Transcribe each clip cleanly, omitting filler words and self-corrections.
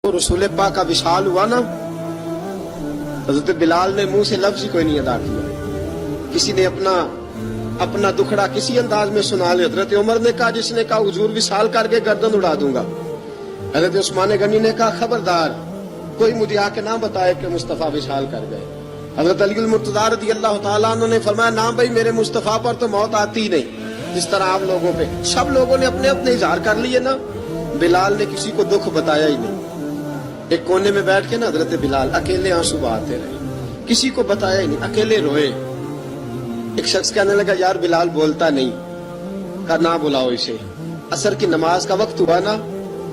رسول پاک کا وصال ہوا نا، حضرت بلال نے منہ سے لفظ ہی کوئی نہیں ادا کیا. کسی نے اپنا دکھڑا کسی انداز میں سنا لیا. حضرت عمر نے کہا، جس نے کہا حضور وصال کر کے گردن اڑا دوں گا. حضرت عثمان غنی نے کہا، خبردار کوئی مجھے آ کے نہ بتائے کہ مصطفیٰ وصال کر گئے. حضرت علی المرتضیٰ رضی اللہ تعالیٰ عنہ نے فرمایا، نہ بھائی میرے مصطفیٰ پر تو موت آتی نہیں جس طرح آپ لوگوں پہ. سب لوگوں نے اپنے اپنے اظہار کر لیے نا، بلال نے کسی کو دکھ بتایا ہی نہیں. ایک کونے میں بیٹھ کے نا حضرت بلال اکیلے آنسو بہاتے رہے، کسی کو بتایا ہی نہیں، اکیلے روئے. ایک شخص کہنے لگا، یار بلال بولتا نہیں. کہا نہ بلاؤ اسے. عصر کی نماز کا وقت ہوا نا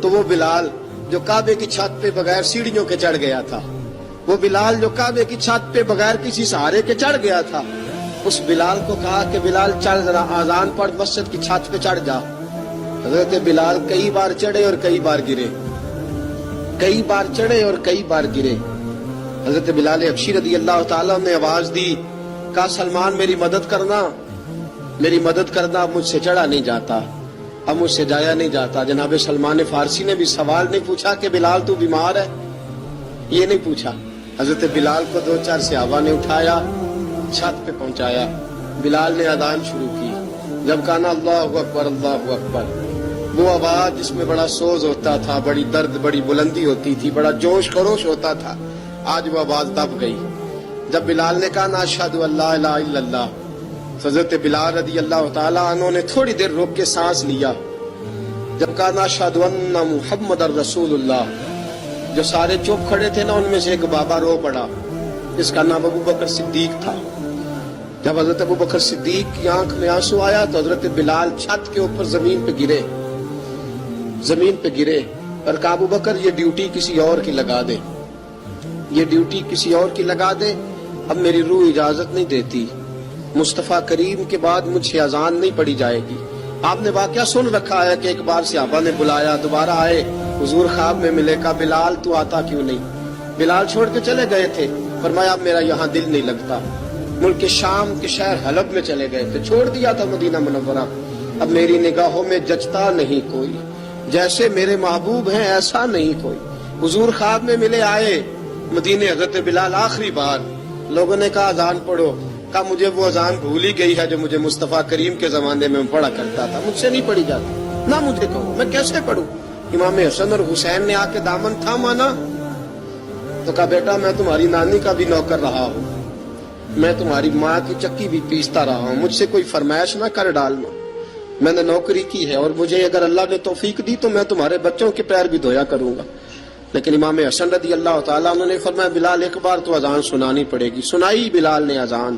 تو وہ بلال جو کعبے کی چھت پہ بغیر سیڑھیوں کے چڑھ گیا تھا، وہ بلال جو کعبے کی چھت پہ بغیر کسی سہارے کے چڑھ گیا تھا، اس بلال کو کہا کہ بلال چل ذرا آذان پڑھ، مسجد کی چھت پہ چڑھ جا. حضرت بلال کئی بار چڑھے اور کئی بار گرے، کئی بار چڑھے اور کئی بار گرے. حضرت بلال حبشی رضی اللہ تعالیٰ نے آواز دی، کہا سلمان میری مدد کرنا، میری مدد کرنا. اب مجھ سے چڑھا نہیں جاتا، اب مجھ سے جایا نہیں جاتا. جناب سلمان فارسی نے بھی سوال نہیں پوچھا کہ بلال تو بیمار ہے، یہ نہیں پوچھا. حضرت بلال کو دو چار صحابہ نے اٹھایا، چھت پہ پہنچایا. بلال نے اذان شروع کی. جب کہا نا اللہ اکبر اللہ اکبر، وہ آواز جس میں بڑا سوز ہوتا تھا، بڑی درد، بڑی بلندی ہوتی تھی، بڑا جوش خروش ہوتا تھا، آج وہ آواز دب گئی. جب بلال نے کہا نا اشہد ان لا الہ الا اللہ، حضرت بلال رضی اللہ تعالیٰ عنہ نے تھوڑی دیر روک کے سانس لیا. جب کہا نا اشہد ان محمد رسول اللہ، جو سارے چپ کھڑے تھے نا ان میں سے ایک بابا رو پڑا، جس کا نام ابو بکر صدیق تھا. جب حضرت ابو بکر صدیق کی آنکھ میں آنسو آیا تو حضرت بلال چھت کے اوپر زمین پہ گرے، زمین پہ گرے اور کہا ابو بکر یہ ڈیوٹی کسی اور کی لگا دے، یہ ڈیوٹی کسی اور کی لگا دے، اب میری روح اجازت نہیں دیتی، مصطفیٰ کریم کے بعد مجھ سے اذان نہیں پڑھی جائے گی. آپ نے واقعہ سن رکھا ہے کہ ایک بار صحابہ نے بلایا، دوبارہ آئے، حضور خواب میں ملے. کہا بلال تو آتا کیوں نہیں؟ بلال چھوڑ کے چلے گئے تھے. فرمایا اب میرا یہاں دل نہیں لگتا. ملک شام کے شہر حلب میں چلے گئے تھے، چھوڑ دیا تھا مدینہ منورہ. اب میری نگاہوں میں جچتا نہیں کوئی، جیسے میرے محبوب ہیں ایسا نہیں کوئی. حضور خواب میں ملے، آئے مدینے. حضرت بلال آخری بار، لوگوں نے کہا اذان پڑھو. کہا مجھے وہ اذان بھول ہی گئی ہے جو مجھے مصطفیٰ کریم کے زمانے میں پڑھا کرتا تھا، مجھ سے نہیں پڑھی جاتی. نہ مجھے کہو، میں کیسے پڑھوں؟ امام حسن اور حسین نے آ کے دامن تھاما نا تو کہا بیٹا میں تمہاری نانی کا بھی نوکر رہا ہوں، میں تمہاری ماں کی چکی بھی پیستا رہا ہوں، مجھ سے کوئی فرمائش نہ کر ڈالنا. میں نے نوکری کی ہے اور مجھے اگر اللہ نے توفیق دی تو میں تمہارے بچوں کے پیر بھی دھویا کروں گا. لیکن امام حسن رضی اللہ تعالیٰ عنہ نے فرمایا بلال ایک بار تو اذان سنانی پڑے گی. سنائی بلال نے اذان.